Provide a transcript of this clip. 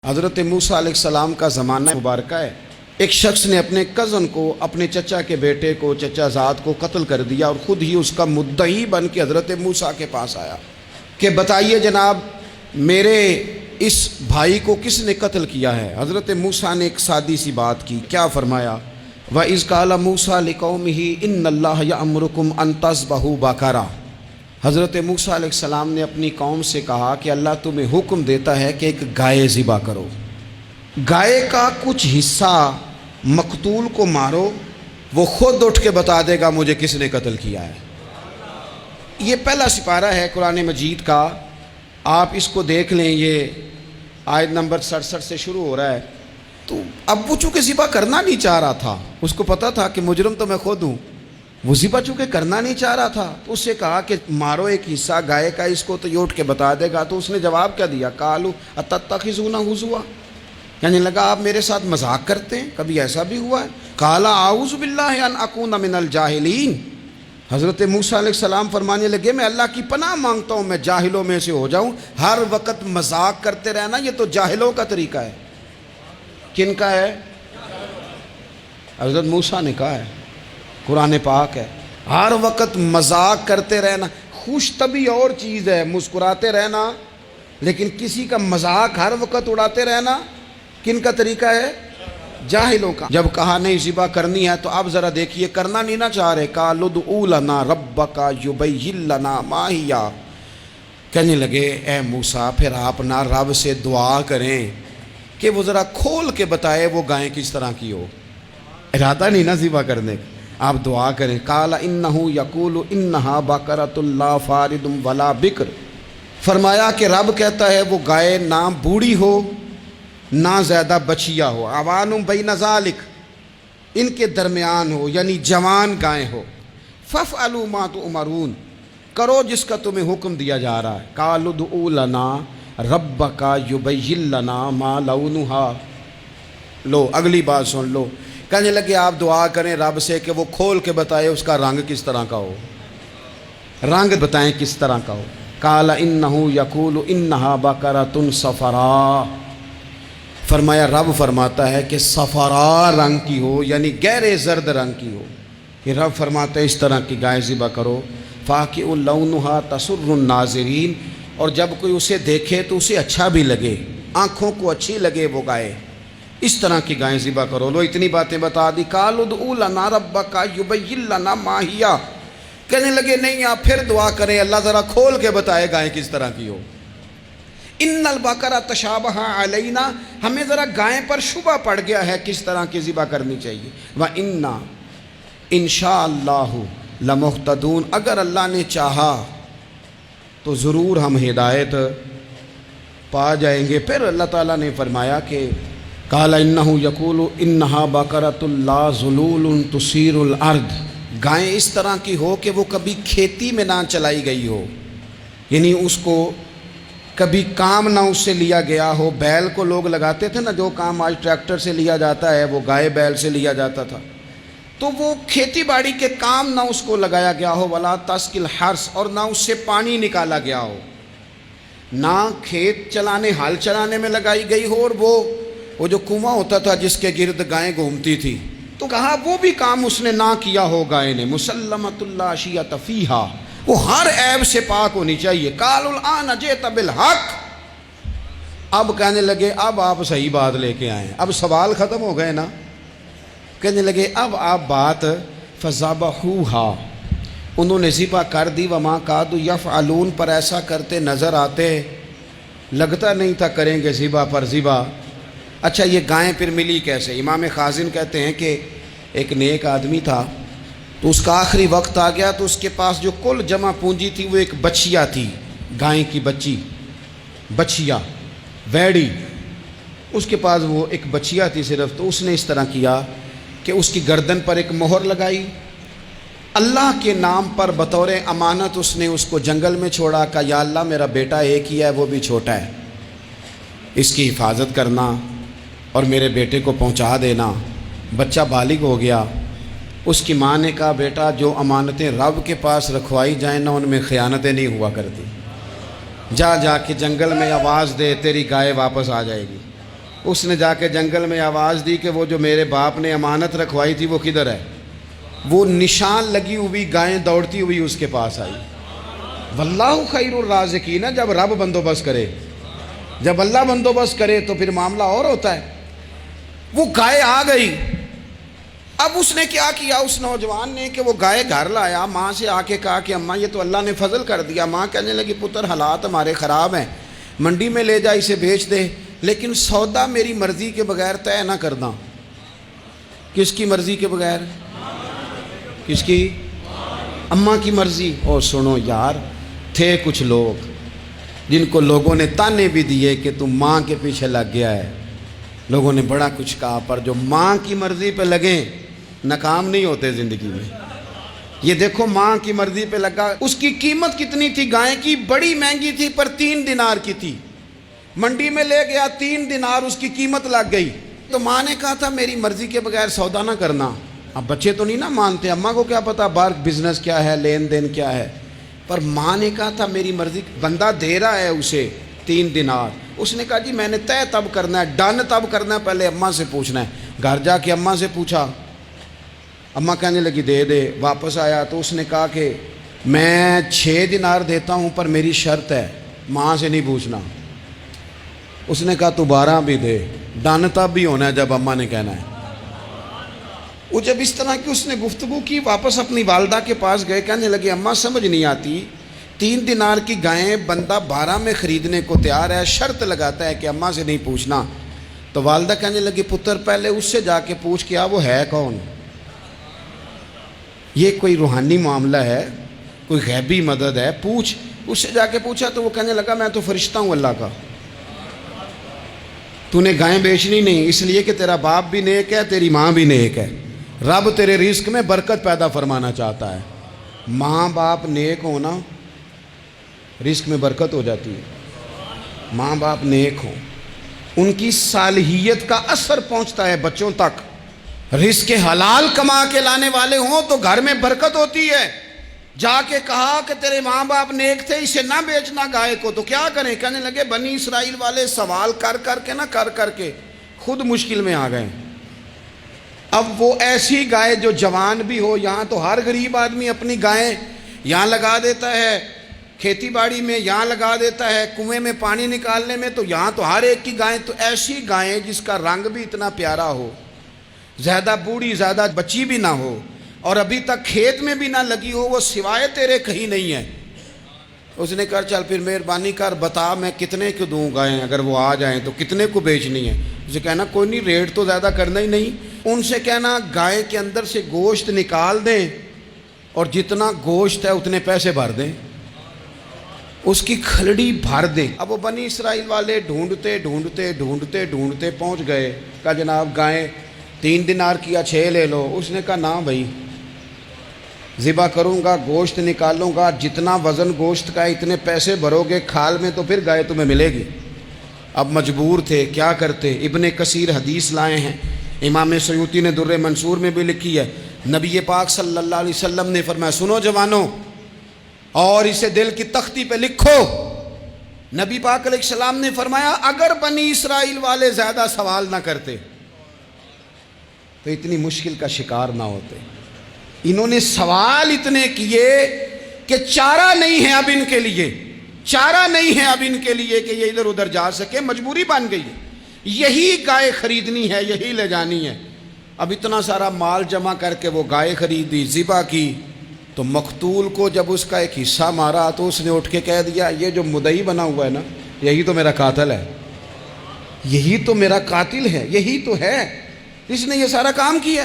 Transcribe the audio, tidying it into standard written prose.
حضرت موسیٰ علیہ السلام کا زمانہ مبارکہ ہے۔ ایک شخص نے اپنے کزن کو، اپنے چچا کے بیٹے کو، چچا زاد کو قتل کر دیا اور خود ہی اس کا مدعی بن کے حضرت موسیٰ کے پاس آیا کہ بتائیے جناب میرے اس بھائی کو کس نے قتل کیا ہے؟ حضرت موسیٰ نے ایک سادی سی بات کی، کیا فرمایا؟ وَإِذْ قَالَ مُوسَىٰ لِقَوْمِهِ إِنَّ اللَّهَ يَأْمُرُكُمْ أَن تَذْبَحُوا بَقَرَةً۔ حضرت موسیٰ علیہ السلام نے اپنی قوم سے کہا کہ اللہ تمہیں حکم دیتا ہے کہ ایک گائے ذبح کرو، گائے کا کچھ حصہ مقتول کو مارو، وہ خود اٹھ کے بتا دے گا مجھے کس نے قتل کیا ہے۔ یہ پہلا سپارہ ہے قرآن مجید کا، آپ اس کو دیکھ لیں، یہ آیت نمبر 67 سے شروع ہو رہا ہے۔ تو اب وہ چونکہ ذبح کرنا نہیں چاہ رہا تھا، اس کو پتا تھا کہ مجرم تو میں خود ہوں، وہ ذبح چونکہ کرنا نہیں چاہ رہا تھا تو اس سے کہا کہ مارو ایک حصہ گائے کا، اس کو تو یہ اٹھ کے بتا دے گا۔ تو اس نے جواب کیا دیا؟ قالوا اتتخذون ہزوا، یعنی لگا آپ میرے ساتھ مذاق کرتے ہیں، کبھی ایسا بھی ہوا ہے؟ قال اعوذ باللہ ان اکون من الجاہلین، حضرت موسیٰ علیہ السلام فرمانے لگے میں اللہ کی پناہ مانگتا ہوں میں جاہلوں میں سے ہو جاؤں۔ ہر وقت مذاق کرتے رہنا یہ تو جاہلوں کا طریقہ ہے۔ کن کا ہے؟ حضرت موسیٰ نے کہا ہے، قرآن پاک ہے، ہر وقت مذاق کرتے رہنا۔ خوش طبعی اور چیز ہے، مسکراتے رہنا، لیکن کسی کا مذاق ہر وقت اڑاتے رہنا کن کا طریقہ ہے؟ جاہلوں کا۔ جب کہا نہیں ذبح کرنی ہے تو اب ذرا دیکھیے، کرنا نہیں نہ چاہ رہے، قالوا ادع لنا ربک یبین لنا ما ہی، کہنے لگے اے موسیٰ پھر آپ نہ رب سے دعا کریں کہ وہ ذرا کھول کے بتائے وہ گائیں کس طرح کی ہو، ارادہ نہیں نہ ذبح کرنے کا، آپ دعا کریں۔ قال انہ یقول انہا بقرۃ لا فارض ولا بکر، فرمایا کہ رب کہتا ہے وہ گائے نہ بوڑھی ہو نہ زیادہ بچیا ہو، عوان بین ذالک، ان کے درمیان ہو، یعنی جوان گائے ہو۔ فافعلوا ما تؤمرون، کرو جس کا تمہیں حکم دیا جا رہا ہے۔ قالوا ادع لنا ربک یبین لنا ما لونھا، لو اگلی بات سن لو، کہنے لگے آپ دعا کریں رب سے کہ وہ کھول کے بتائے اس کا رنگ کس طرح کا ہو، رنگ بتائیں کس طرح کا ہو۔ قال انہ یقول انہا بقرۃ صفراء، فرمایا رب فرماتا ہے کہ صفراء رنگ کی ہو، یعنی گہرے زرد رنگ کی ہو، کہ رب فرماتا ہے اس طرح کی گائے ذبح کرو۔ فاقع لونھا تسر الناظرین، اور جب کوئی اسے دیکھے تو اسے اچھا بھی لگے، آنکھوں کو اچھی لگے وہ گائے، اس طرح کی گائیں ذبح کرو۔ لو اتنی باتیں بتا دی۔ قالوا ادع لنا ربک یبین لنا ما ہی، کہنے لگے نہیں آپ پھر دعا کریں اللہ ذرا کھول کے بتائے گائیں کس طرح کی ہو۔ ان البقرہ تشابہ علینا، ہمیں ذرا گائیں پر شبہ پڑ گیا ہے کس طرح کی ذبح کرنی چاہیے۔ وَإِنَّا انشاء اللہ لمہتدون، اگر اللہ نے چاہا تو ضرور ہم ہدایت پا جائیں گے۔ پھر اللہ تعالیٰ نے فرمایا کہ قال انہ یقول انہا بقرۃ لا ذلول تثیر الارض، گائیں اس طرح کی ہو کہ وہ کبھی کھیتی میں نہ چلائی گئی ہو، یعنی اس کو کبھی کام نہ اس سے لیا گیا ہو۔ بیل کو لوگ لگاتے تھے نا، جو کام آج ٹریکٹر سے لیا جاتا ہے وہ گائے بیل سے لیا جاتا تھا، تو وہ کھیتی باڑی کے کام نہ اس کو لگایا گیا ہو۔ ولا تسقی الحرث، اور نہ اس سے پانی نکالا گیا ہو، نہ کھیت چلانے ہل چلانے میں لگائی گئی ہو، اور وہ جو کنواں ہوتا تھا جس کے گرد گائیں گھومتی تھی، تو کہا وہ بھی کام اس نے نہ کیا ہو گائے نے۔ مسلمۃ لا شیۃ فیہا، وہ ہر عیب سے پاک ہونی چاہیے۔ قالوا الآن جئت بالحق، اب کہنے لگے اب آپ صحیح بات لے کے آئے، اب سوال ختم ہو گئے نا، کہنے لگے اب آپ بات فذبحوہا، انہوں نے ذبح کر دی۔ وما کادوا یفعلون، پر ایسا کرتے نظر آتے، لگتا نہیں تھا کریں گے ذبح پر ذبح۔ اچھا یہ گائیں پھر ملی کیسے؟ امام خازن کہتے ہیں کہ ایک نیک آدمی تھا، تو اس کا آخری وقت آ گیا تو اس کے پاس جو کل جمع پونجی تھی وہ ایک بچیا تھی، گائیں کی بچی، بچیا ویڑی، اس کے پاس وہ ایک بچیا تھی صرف۔ تو اس نے اس طرح کیا کہ اس کی گردن پر ایک مہر لگائی، اللہ کے نام پر بطور امانت اس نے اس کو جنگل میں چھوڑا، کہ یا اللہ میرا بیٹا ایک ہی ہے وہ بھی چھوٹا ہے، اس کی حفاظت کرنا اور میرے بیٹے کو پہنچا دینا۔ بچہ بالغ ہو گیا، اس کی ماں نے کہا بیٹا جو امانتیں رب کے پاس رکھوائی جائیں نا ان میں خیانتیں نہیں ہوا کرتی، جا کے جنگل میں آواز دے تیری گائے واپس آ جائے گی۔ اس نے جا کے جنگل میں آواز دی کہ وہ جو میرے باپ نے امانت رکھوائی تھی وہ کدھر ہے؟ وہ نشان لگی ہوئی گائیں دوڑتی ہوئی اس کے پاس آئی۔ واللہ خیر الرازقین، جب رب بندوبست کرے، جب اللہ بندوبست کرے تو پھر معاملہ اور ہوتا ہے۔ وہ گائے آ گئی۔ اب اس نے کیا کیا اس نوجوان نے کہ وہ گائے گھر لایا، ماں سے آ کے کہا کہ اماں یہ تو اللہ نے فضل کر دیا۔ ماں کہنے لگی پتر حالات ہمارے خراب ہیں، منڈی میں لے جا اسے بیچ دے، لیکن سودا میری مرضی کے بغیر طے نہ کرنا۔ کس کی مرضی کے بغیر؟ کس کی؟ اماں کی مرضی۔ اور سنو یار، تھے کچھ لوگ جن کو لوگوں نے تانے بھی دیے کہ تم ماں کے پیچھے لگ گیا ہے، لوگوں نے بڑا کچھ کہا، پر جو ماں کی مرضی پہ لگیں ناکام نہیں ہوتے زندگی میں۔ یہ دیکھو ماں کی مرضی پہ لگا۔ اس کی قیمت کتنی تھی گائے کی؟ بڑی مہنگی تھی، پر 3 دینار کی تھی۔ منڈی میں لے گیا، 3 دینار اس کی قیمت لگ گئی۔ تو ماں نے کہا تھا میری مرضی کے بغیر سودا نہ کرنا۔ اب بچے تو نہیں نہ مانتے، اماں کو کیا پتا باہر بزنس کیا ہے، لین دین کیا ہے، پر ماں نے کہا تھا میری مرضی۔ بندہ دے رہا ہے اسے 3 دینار، اس نے کہا جی میں نے طے تب کرنا ہے، ڈن تب کرنا ہے، پہلے اماں سے پوچھنا ہے۔ گھر جا کے اماں سے پوچھا، اماں کہنے لگی دے دے۔ واپس آیا تو اس نے کہا کہ میں 6 دینار دیتا ہوں پر میری شرط ہے، ماں سے نہیں پوچھنا۔ اس نے کہا تو 12 بھی دے، ڈن تب بھی ہونا ہے جب اماں نے کہنا ہے۔ وہ جب اس طرح کی اس نے گفتگو کی، واپس اپنی والدہ کے پاس گئے، کہنے لگے اماں سمجھ نہیں آتی، 3 دینار کی گائیں بندہ 12 میں خریدنے کو تیار ہے، شرط لگاتا ہے کہ اماں سے نہیں پوچھنا۔ تو والدہ کہنے لگی پتر پہلے اس سے جا کے پوچھ کیا وہ ہے کون؟ یہ کوئی روحانی معاملہ ہے، کوئی غیبی مدد ہے، پوچھ۔ اس سے جا کے پوچھا تو وہ کہنے لگا میں تو فرشتہ ہوں اللہ کا، تو نے گائیں بیچنی نہیں، اس لیے کہ تیرا باپ بھی نیک ہے، تیری ماں بھی نیک ہے، رب تیرے رزق میں برکت پیدا فرمانا چاہتا ہے۔ ماں باپ نیک ہونا رزق میں برکت ہو جاتی ہے۔ ماں باپ نیک ہوں، ان کی صالحیت کا اثر پہنچتا ہے بچوں تک۔ رزق حلال کما کے لانے والے ہوں تو گھر میں برکت ہوتی ہے۔ جا کے کہا کہ تیرے ماں باپ نیک تھے، اسے نہ بیچنا گائے کو، تو کیا کریں؟ کہنے لگے بنی اسرائیل والے سوال کر کر کے خود مشکل میں آ گئے۔ اب وہ ایسی گائے جو جوان بھی ہو، یہاں تو ہر غریب آدمی اپنی گائیں یہاں لگا دیتا ہے، کھیتی باڑی میں یہاں لگا دیتا ہے، کنویں میں پانی نکالنے میں، تو یہاں تو ہر ایک کی گائیں، تو ایسی گائیں جس کا رنگ بھی اتنا پیارا ہو، زیادہ بوڑھی زیادہ بچی بھی نہ ہو، اور ابھی تک کھیت میں بھی نہ لگی ہو، وہ سوائے تیرے کہیں نہیں ہے۔ اس نے کہا چل پھر مہربانی کر بتا میں کتنے کو دوں گائیں، اگر وہ آ جائیں تو کتنے کو بیچنی ہے؟ اسے کہنا کوئی نہیں، ریٹ تو زیادہ کرنا ہی نہیں۔ ان سے کہنا گائے کے اندر سے گوشت نکال دیں اور جتنا گوشت ہے اتنے پیسے بھر دیں، اس کی کھلڑی بھر دیں۔ اب وہ بنی اسرائیل والے ڈھونڈتے پہنچ گئے، کہا جناب گائیں 3 دینار کی یا 6 لے لو۔ اس نے کہا نا بھائی، ذبح کروں گا، گوشت نکالوں گا، جتنا وزن گوشت کا ہے اتنے پیسے بھرو گے کھال میں تو پھر گائے تمہیں ملے گی۔ اب مجبور تھے، کیا کرتے؟ ابن کثیر حدیث لائے ہیں، امام سیوطی نے در منصور میں بھی لکھی ہے، نبی پاک صلی اللہ علیہ وسلم نے فرمایا سنو جوانوں، اور اسے دل کی تختی پہ لکھو، نبی پاک علیہ السلام نے فرمایا اگر بنی اسرائیل والے زیادہ سوال نہ کرتے تو اتنی مشکل کا شکار نہ ہوتے۔ انہوں نے سوال اتنے کیے کہ چارہ نہیں ہے اب ان کے لیے، چارہ نہیں ہے اب ان کے لیے کہ یہ ادھر ادھر جا سکے، مجبوری بن گئی ہے، یہی گائے خریدنی ہے، یہی لے جانی ہے۔ اب اتنا سارا مال جمع کر کے وہ گائے خریدی، ذبح کی، تو مقتول کو جب اس کا ایک حصہ مارا تو اس نے اٹھ کے کہہ دیا یہ جو مدعی بنا ہوا ہے نا، یہی تو میرا قاتل ہے، یہی تو میرا قاتل ہے، یہی تو ہے، اس نے یہ سارا کام کیا۔